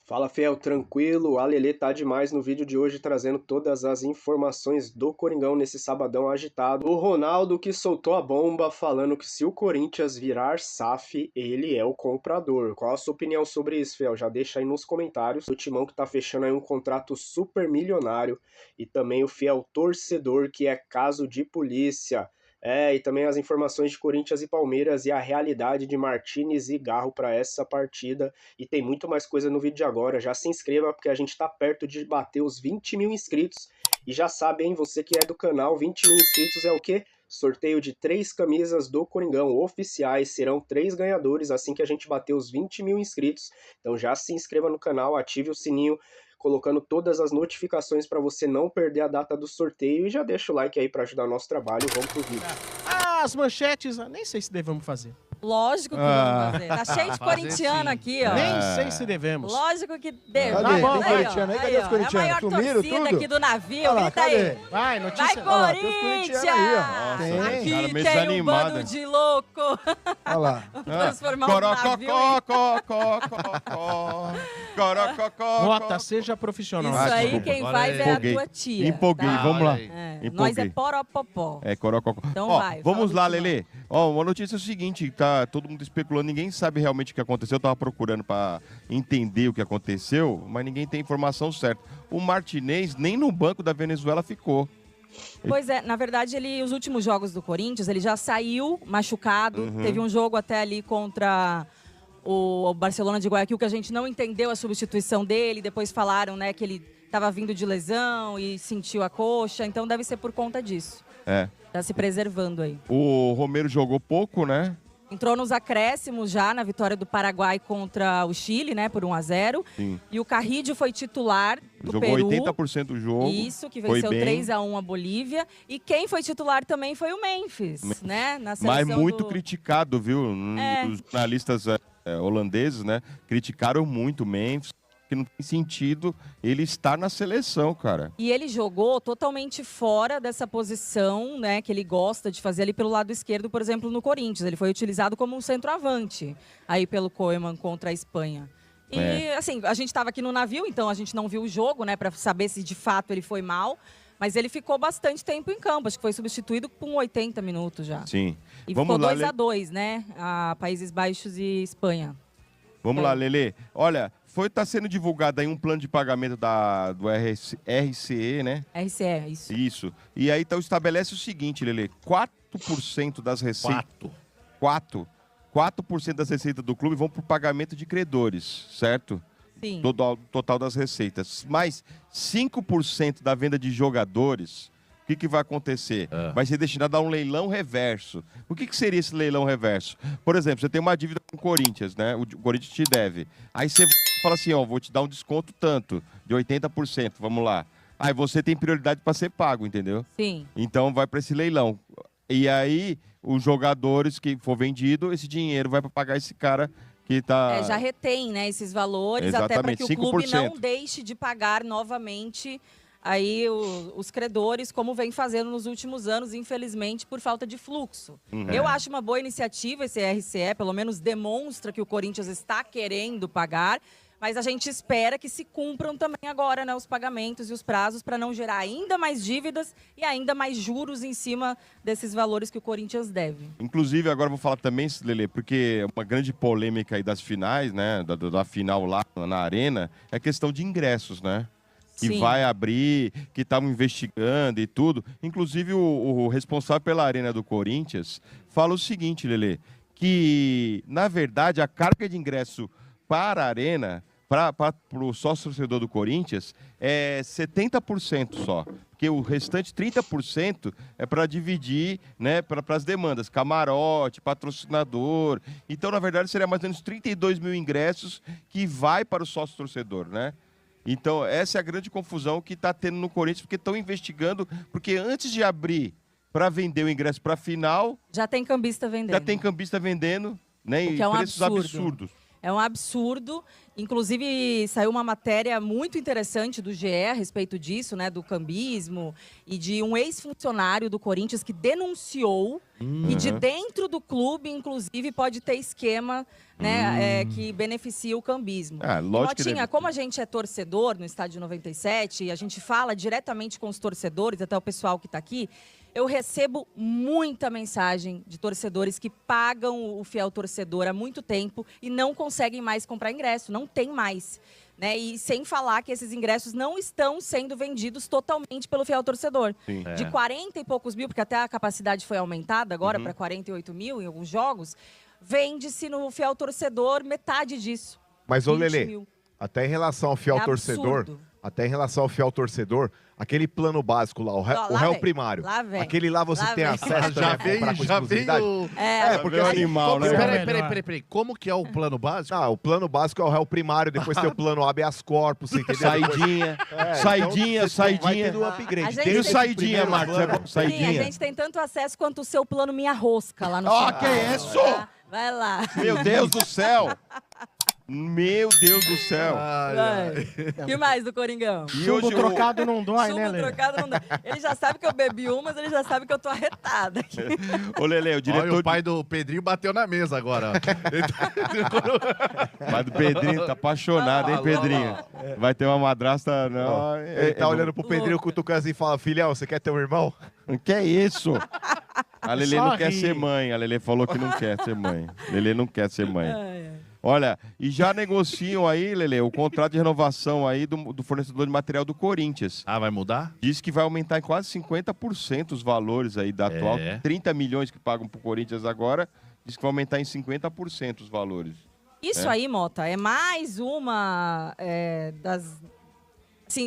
Fala, fiel, tranquilo? A Lelê tá demais no vídeo de hoje, trazendo todas as informações do Coringão nesse sabadão agitado. O Ronaldo que soltou a bomba falando que se o Corinthians virar SAF, ele é o comprador. Qual a sua opinião sobre isso, fiel? Já deixa aí nos comentários. O Timão que tá fechando aí um contrato super milionário e também o fiel torcedor que é caso de polícia. E também as informações de Corinthians e Palmeiras e a realidade de Martínez e Garro para essa partida. E tem muito mais coisa no vídeo de agora. Já se inscreva porque a gente está perto de bater os 20 mil inscritos. E já sabe, hein, você que é do canal, 20 mil inscritos é o quê? Sorteio de 3 camisas do Coringão oficiais. Serão 3 ganhadores assim que a gente bater os 20 mil inscritos. Então já se inscreva no canal, ative o sininho, colocando todas as notificações para você não perder a data do sorteio. E já deixa o like aí para ajudar o nosso trabalho. Vamos pro vídeo. As manchetes, nem sei se devemos fazer. Lógico que vamos fazer. Tá cheio de corintiano aqui, ó. Nem sei se devemos. Lógico que devemos. Cadê? Tá bom. Tem corintiano aí? Cadê os corintianos? É a maior Sumiram torcida tudo? aqui do navio. Olha lá, Grita aí. cadê? Vai, Vai, notícia. Olha lá, tem os corintianos aí, ó. Corinthians! Tem. Aqui Cara, meio tem um desanimado. bando de louco. Olha lá. Transformar um navio em... Mota, seja profissional. Isso aí, desculpa. quem Olha faz aí. é a Empolguei. tua tia. Empolguei, tá? vamos lá. É, Empolguei. nós é poropopó. É, corococó. Então Ó, vai, vamos fala lá, do Timão. Lelê. Ó, uma notícia é o seguinte, tá todo mundo especulando, ninguém sabe realmente o que aconteceu. Eu tava procurando para entender o que aconteceu, mas ninguém tem informação certa. O Martinez nem no banco da Venezuela ficou. Pois é, na verdade, os últimos jogos do Corinthians, ele já saiu machucado. Teve um jogo até ali contra o Barcelona de Guayaquil, que a gente não entendeu a substituição dele. Depois falaram, né, que ele estava vindo de lesão e sentiu a coxa. Então deve ser por conta disso. É. Tá se preservando aí. O Romero jogou pouco, né? Entrou nos acréscimos já na vitória do Paraguai contra o Chile, né, por 1-0. Sim. E o Carrídio foi titular do Jogou Peru. 80% do jogo. Isso, que foi venceu bem, 3-1 a Bolívia. E quem foi titular também foi o Memphis, né? Na mas seleção muito do... criticado, viu? É. Os jornalistas holandeses, né? Criticaram muito o Memphis, que não tem sentido ele estar na seleção, cara. E ele jogou totalmente fora dessa posição, né, que ele gosta de fazer ali pelo lado esquerdo, por exemplo, no Corinthians. Ele foi utilizado como um centroavante aí pelo Koeman contra a Espanha. E, assim, a gente estava aqui no navio, então a gente não viu o jogo, né, para saber se de fato ele foi mal. Mas ele ficou bastante tempo em campo, acho que foi substituído com 80 minutos já. Sim. E Vamos ficou lá, 2-2, né, a Países Baixos e Espanha. Vamos lá, Lelê. Olha, tá sendo divulgado aí um plano de pagamento do RCE, né? RCE, isso. Isso. E aí então estabelece o seguinte, Lelê, 4% das receitas... 4% das receitas do clube vão para o pagamento de credores, certo? Sim. Total das receitas. Mas 5% da venda de jogadores, o que vai acontecer? Vai ser destinado a um leilão reverso. O que seria esse leilão reverso? Por exemplo, você tem uma dívida com o Corinthians, né? O Corinthians te deve. Aí você fala assim, ó, vou te dar um desconto tanto, de 80%, vamos lá. Aí você tem prioridade para ser pago, entendeu? Sim. Então vai para esse leilão. E aí, os jogadores que for vendido, esse dinheiro vai para pagar esse cara que tá... Já retém, né, esses valores, até para Exatamente, que o clube 5%. não deixe de pagar novamente aí os credores, como vem fazendo nos últimos anos, infelizmente, por falta de fluxo. Eu acho uma boa iniciativa esse RCE, pelo menos demonstra que o Corinthians está querendo pagar, mas a gente espera que se cumpram também agora, né, os pagamentos e os prazos para não gerar ainda mais dívidas e ainda mais juros em cima desses valores que o Corinthians deve. Inclusive, agora eu vou falar também, Lelê, porque uma grande polêmica aí das finais, né, da final lá na Arena, é a questão de ingressos, né? Que Sim. vai abrir, que estavam investigando e tudo. Inclusive, o responsável pela Arena do Corinthians fala o seguinte, Lelê, que, na verdade, a carga de ingresso para a Arena, para o sócio-torcedor do Corinthians, é 70% só. Porque o restante 30% é para dividir, né, para as demandas, camarote, patrocinador. Então, na verdade, seria mais ou menos 32 mil ingressos que vai para o sócio-torcedor, né? Então, essa é a grande confusão que está tendo no Corinthians, porque estão investigando, porque antes de abrir para vender o ingresso para a final, Já tem cambista vendendo. já tem cambista vendendo, né, O em que é um preços absurdo. absurdos. É um absurdo. Inclusive, saiu uma matéria muito interessante do GE a respeito disso, né? Do cambismo e de um ex-funcionário do Corinthians que denunciou e de dentro do clube, inclusive, pode ter esquema, né? Que beneficia o cambismo. Lógico que Motinha, deve... como a gente é torcedor no Estádio 97 e a gente fala diretamente com os torcedores, até o pessoal que está aqui, eu recebo muita mensagem de torcedores que pagam o fiel torcedor há muito tempo e não conseguem mais comprar ingresso, não tem mais. Né? E sem falar que esses ingressos não estão sendo vendidos totalmente pelo fiel torcedor. Sim. De 40 e poucos mil, porque até a capacidade foi aumentada agora para 48 mil em alguns jogos, vende-se no fiel torcedor metade disso. Mas, ô 20 Lelê, mil. até em relação ao fiel torcedor, absurdo. aquele plano básico lá, o Lá réu vem, primário. lá vem, aquele lá você lá tem vem. acesso Já também a comprar com vem exclusividade? o... Porque o assim, animal, né? Peraí. Como que é o plano básico? o plano básico é o réu primário, depois tem o plano habeas corpus, entendeu? Saidinha, Então, vai tendo um A upgrade. gente Tem o tem- saidinha, Marcos. É bom, Sim, a saidinha. gente tem tanto acesso quanto o seu plano Minha Rosca lá no Ó, final. que é isso? Tá? Vai lá. Meu Deus do céu! Meu Deus do céu! Vai. O que mais do Coringão? E Chumbo hoje trocado não dói, né, Chumbo Lelê? trocado não dá. Ele já sabe que eu bebi mas ele já sabe que eu tô arretada aqui. Ô, Lelê, o Olha, diretor... o pai do Pedrinho bateu na mesa agora. Mas do Pedrinho tá apaixonado, hein, Pedrinho? Vai ter uma madrasta... Não, Ele tá olhando pro Pedrinho cutucando assim e fala, filhão, você quer ter um irmão? Que é isso? A Lelê Só não quer ri. ser mãe. A Lelê falou que não quer ser mãe. Lelê não quer ser mãe. Olha, e já negociam aí, Lelê, o contrato de renovação aí do fornecedor de material do Corinthians. Ah, vai mudar? Diz que vai aumentar em quase 50% os valores aí da atual. 30 milhões que pagam pro Corinthians agora, diz que vai aumentar em 50% os valores. Isso aí, Mota, é mais uma das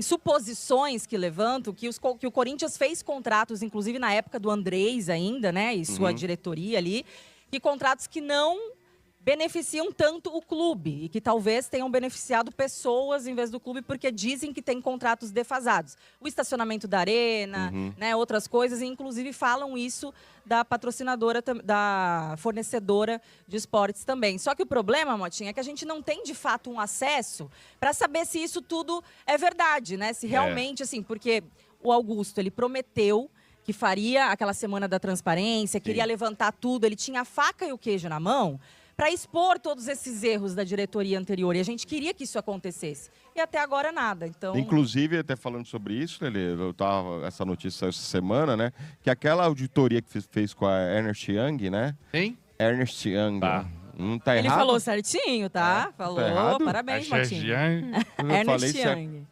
suposições que levantam que o Corinthians fez contratos, inclusive na época do Andrés ainda, né, e sua diretoria ali, e contratos que não beneficiam tanto o clube e que talvez tenham beneficiado pessoas em vez do clube, porque dizem que tem contratos defasados. O estacionamento da arena, né, outras coisas, e inclusive falam isso da patrocinadora, da fornecedora de esportes também. Só que o problema, Motinha, é que a gente não tem de fato um acesso para saber se isso tudo é verdade, né? Se realmente, assim, porque o Augusto, ele prometeu que faria aquela semana da transparência, queria levantar tudo, ele tinha a faca e o queijo na mão para expor todos esses erros da diretoria anterior. E a gente queria que isso acontecesse. E até agora nada. Então... Inclusive, até falando sobre isso, Lelê, eu tava essa notícia essa semana, né? Que aquela auditoria que fez com a Ernst Young, né? Hein? Ernst Young. Tá. Não tá Ele errado? falou certinho, tá? Falou. errado? Parabéns, Motinha. Eu falei Ernest certo. Young.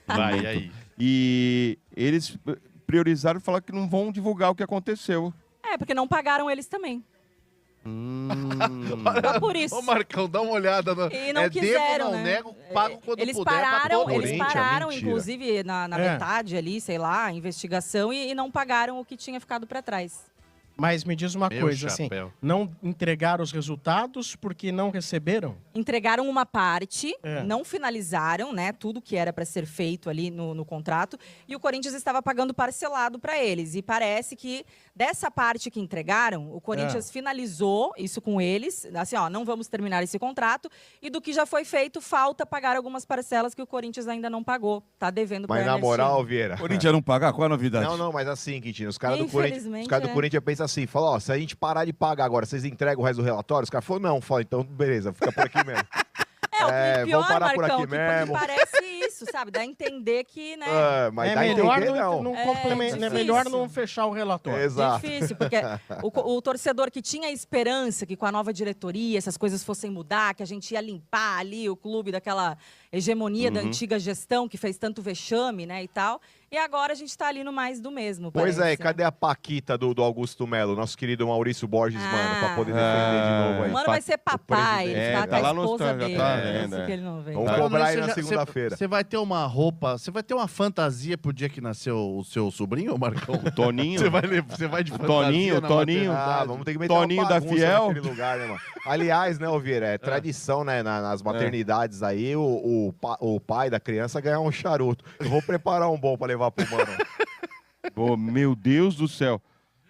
Vai, e aí? E eles priorizaram e falaram que não vão divulgar o que aconteceu. Porque não pagaram eles também. Só por isso. Ô, Marcão, dá uma olhada. E não quiseram, devo, não né? nego, pago quando Eles puder. pra pararam, todo eles mundo. pararam, mentira. inclusive, na metade ali, sei lá, a investigação, e não pagaram o que tinha ficado para trás. Mas me diz uma Meu coisa, assim, chapéu. não entregaram os resultados porque não receberam? Entregaram uma parte, É. não finalizaram, né, tudo que era para ser feito ali no contrato, e o Corinthians estava pagando parcelado para eles. E parece que dessa parte que entregaram, o Corinthians finalizou isso com eles, assim, ó, não vamos terminar esse contrato, e do que já foi feito, falta pagar algumas parcelas que o Corinthians ainda não pagou. Tá devendo para Mas na moral, Vieira... Corinthians não pagar? Qual é a novidade? Não, mas assim, Quintino, os caras do Infelizmente, Corinthians pensam assim, falam, ó, se a gente parar de pagar agora, vocês entregam o resto do relatório? Os caras falaram, não, fala, então beleza, fica por aqui mesmo. O pior, vamos parar por Marcão, aqui que mesmo. parece isso, sabe? Dá a entender que, né... Mas é dá a melhor entender, não. é difícil. melhor não fechar o relatório. Exato. Difícil, porque o torcedor que tinha esperança que com a nova diretoria essas coisas fossem mudar, que a gente ia limpar ali o clube daquela hegemonia da antiga gestão que fez tanto vexame, né, e tal. E agora a gente está ali no mais do mesmo, Pois parece. cadê a Paquita do Augusto Melo, nosso querido Maurício Borges, mano, pra poder defender de novo O aí? Mano vai ser papai, ele presidente. tá com tá a lá no esposa stand, já dele. tá por vendo, isso que ele não vem. Vamos Falando cobrar nisso, aí na você segunda-feira. Você vai ter uma roupa, você vai ter uma fantasia pro dia que nasceu o seu sobrinho, Marcão? O Toninho. Você vai de fantasia Toninho, na Toninho. maternidade? Vamos ter que meter Toninho uma da bagunça Fiel. naquele lugar, né, mano? Aliás, né, Vieira, é tradição, né, nas maternidades aí, o pai da criança ganhar um charuto. Eu vou preparar um bom pra levar pro mano. Oh, meu Deus do céu.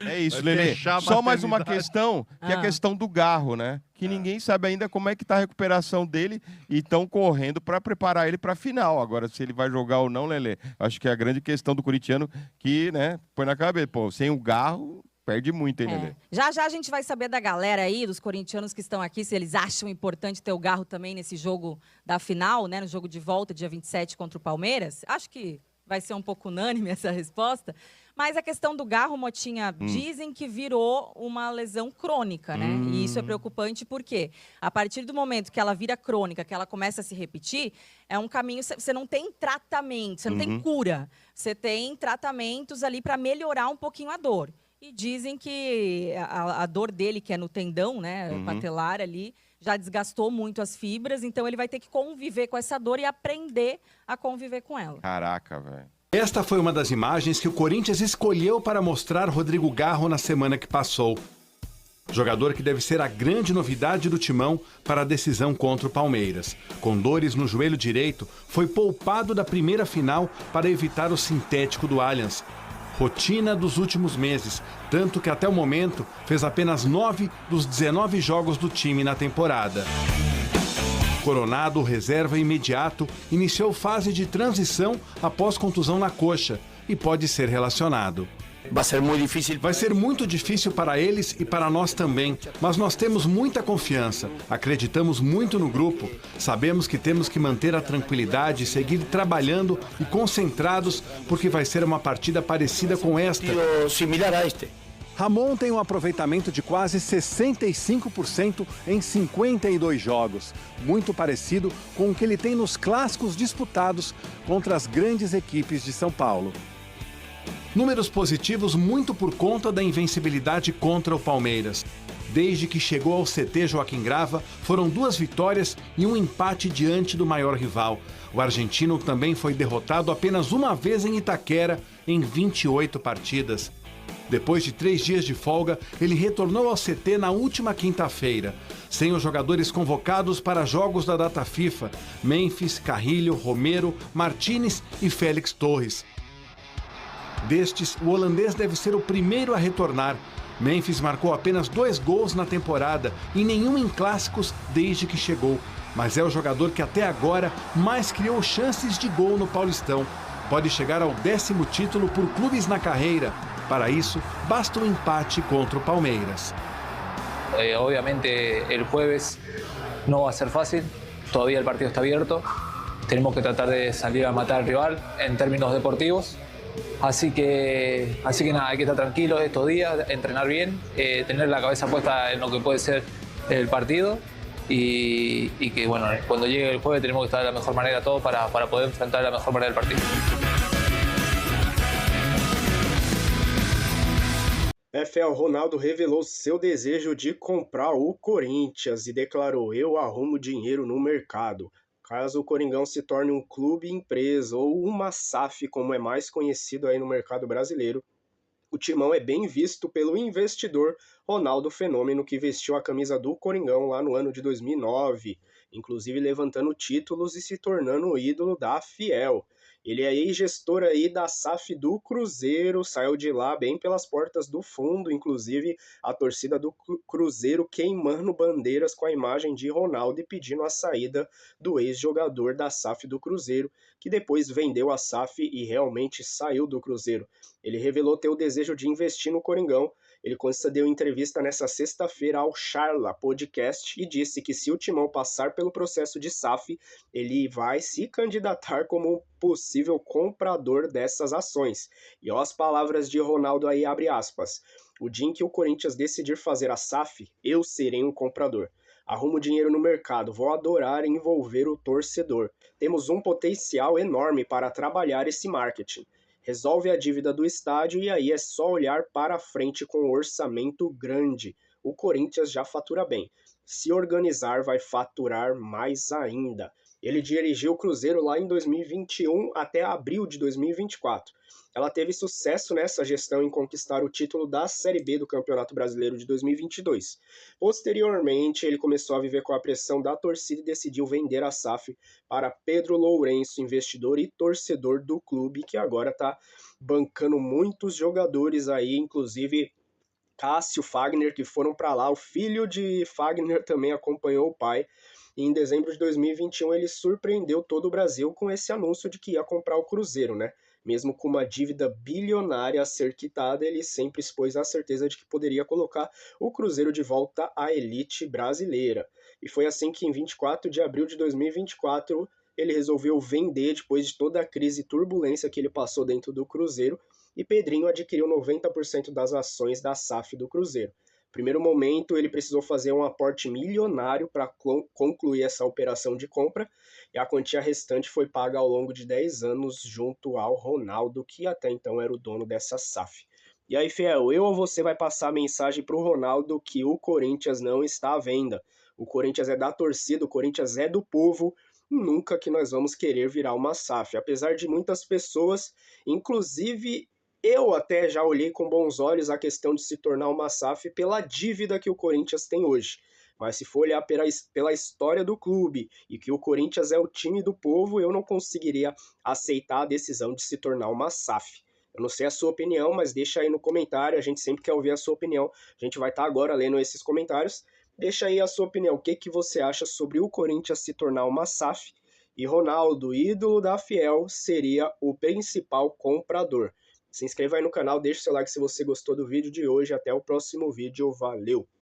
É isso, Vai Lelê. fechar a Só mais uma maternidade. questão, que é a questão do Garro, né? Que ninguém sabe ainda como é que tá a recuperação dele e estão correndo para preparar ele para a final. Agora, se ele vai jogar ou não, Lelê, acho que é a grande questão do corintiano que, né, põe na cabeça. Pô, sem o Garro, perde muito, hein, Lelê? Já já a gente vai saber da galera aí, dos corintianos que estão aqui, se eles acham importante ter o Garro também nesse jogo da final, né? No jogo de volta, dia 27, contra o Palmeiras. Acho que vai ser um pouco unânime essa resposta. Mas a questão do Garro, Motinha, dizem que virou uma lesão crônica, né? E isso é preocupante porque, a partir do momento que ela vira crônica, que ela começa a se repetir, é um caminho... Você não tem tratamento, você não tem cura. Você tem tratamentos ali para melhorar um pouquinho a dor. E dizem que a dor dele, que é no tendão, né, patelar ali, já desgastou muito as fibras, então ele vai ter que conviver com essa dor e aprender a conviver com ela. Caraca, velho. Esta foi uma das imagens que o Corinthians escolheu para mostrar Rodrigo Garro na semana que passou. Jogador que deve ser a grande novidade do Timão para a decisão contra o Palmeiras. Com dores no joelho direito, foi poupado da primeira final para evitar o sintético do Allianz. Rotina dos últimos meses, tanto que até o momento fez apenas 9 dos 19 jogos do time na temporada. Coronado, reserva imediato, iniciou fase de transição após contusão na coxa e pode ser relacionado. Vai ser muito difícil para eles e para nós também, mas nós temos muita confiança, acreditamos muito no grupo, sabemos que temos que manter a tranquilidade, seguir trabalhando e concentrados, porque vai ser uma partida parecida com esta. similar a este. Ramon tem um aproveitamento de quase 65% em 52 jogos, muito parecido com o que ele tem nos clássicos disputados contra as grandes equipes de São Paulo. Números positivos muito por conta da invencibilidade contra o Palmeiras. Desde que chegou ao CT Joaquim Grava, foram 2 vitórias e um empate diante do maior rival. O argentino também foi derrotado apenas uma vez em Itaquera, em 28 partidas. Depois de 3 dias de folga, ele retornou ao CT na última quinta-feira. Sem os jogadores convocados para jogos da data FIFA, Memphis, Carrilho, Romero, Martínez e Félix Torres. Destes, o holandês deve ser o primeiro a retornar. Memphis marcou apenas 2 gols na temporada e nenhum em clássicos desde que chegou. Mas é o jogador que até agora mais criou chances de gol no Paulistão. Pode chegar ao 10º título por clubes na carreira. Para isso, basta um empate contra o Palmeiras. Obviamente el jueves no va a ser fácil, todavía el partido está abierto, tenemos que tratar de salir a matar al rival en términos deportivos, así que nada, hay que estar tranquilos estos días, entrenar bien, tener la cabeza puesta en lo que puede ser el partido y que bueno, cuando llegue el jueves tenemos que estar de la mejor manera todos para poder enfrentar de la mejor manera el partido. Ronaldo revelou seu desejo de comprar o Corinthians e declarou: "Eu arrumo dinheiro no mercado". Caso o Coringão se torne um clube empresa ou uma SAF, como é mais conhecido aí no mercado brasileiro, o Timão é bem visto pelo investidor Ronaldo Fenômeno, que vestiu a camisa do Coringão lá no ano de 2009, inclusive levantando títulos e se tornando o ídolo da Fiel. Ele é ex-gestor aí da SAF do Cruzeiro, saiu de lá bem pelas portas do fundo, inclusive a torcida do Cruzeiro queimando bandeiras com a imagem de Ronaldo e pedindo a saída do ex-jogador da SAF do Cruzeiro, que depois vendeu a SAF e realmente saiu do Cruzeiro. Ele revelou ter o desejo de investir no Coringão. Ele concedeu entrevista nessa sexta-feira ao Charla Podcast e disse que se o Timão passar pelo processo de SAF, ele vai se candidatar como possível comprador dessas ações. E ó as palavras de Ronaldo aí, abre aspas: "O dia em que o Corinthians decidir fazer a SAF, eu serei um comprador. Arrumo dinheiro no mercado, vou adorar envolver o torcedor. Temos um potencial enorme para trabalhar esse marketing. Resolve a dívida do estádio e aí é só olhar para frente com um orçamento grande. O Corinthians já fatura bem. Se organizar, vai faturar mais ainda". Ele dirigiu o Cruzeiro lá em 2021 até abril de 2024. Ela teve sucesso nessa gestão em conquistar o título da Série B do Campeonato Brasileiro de 2022. Posteriormente, ele começou a viver com a pressão da torcida e decidiu vender a SAF para Pedro Lourenço, investidor e torcedor do clube, que agora está bancando muitos jogadores aí, inclusive Cássio Fagner, que foram para lá. O filho de Fagner também acompanhou o pai. E em dezembro de 2021 ele surpreendeu todo o Brasil com esse anúncio de que ia comprar o Cruzeiro, né? Mesmo com uma dívida bilionária a ser quitada, ele sempre expôs a certeza de que poderia colocar o Cruzeiro de volta à elite brasileira. E foi assim que em 24 de abril de 2024 ele resolveu vender depois de toda a crise e turbulência que ele passou dentro do Cruzeiro, e Pedrinho adquiriu 90% das ações da SAF do Cruzeiro. Primeiro momento, ele precisou fazer um aporte milionário para concluir essa operação de compra, e a quantia restante foi paga ao longo de 10 anos junto ao Ronaldo, que até então era o dono dessa SAF. E aí, fiel, eu ou você vai passar a mensagem para o Ronaldo que o Corinthians não está à venda. O Corinthians é da torcida, o Corinthians é do povo, e nunca que nós vamos querer virar uma SAF. Apesar de muitas pessoas, inclusive eu até já olhei com bons olhos a questão de se tornar uma SAF pela dívida que o Corinthians tem hoje. Mas se for olhar pela história do clube e que o Corinthians é o time do povo, eu não conseguiria aceitar a decisão de se tornar uma SAF. Eu não sei a sua opinião, mas deixa aí no comentário, a gente sempre quer ouvir a sua opinião. A gente vai estar agora lendo esses comentários. Deixa aí a sua opinião, o que você acha sobre o Corinthians se tornar uma SAF? E Ronaldo, ídolo da Fiel, seria o principal comprador. Se inscreva aí no canal, deixe seu like se você gostou do vídeo de hoje. Até o próximo vídeo. Valeu!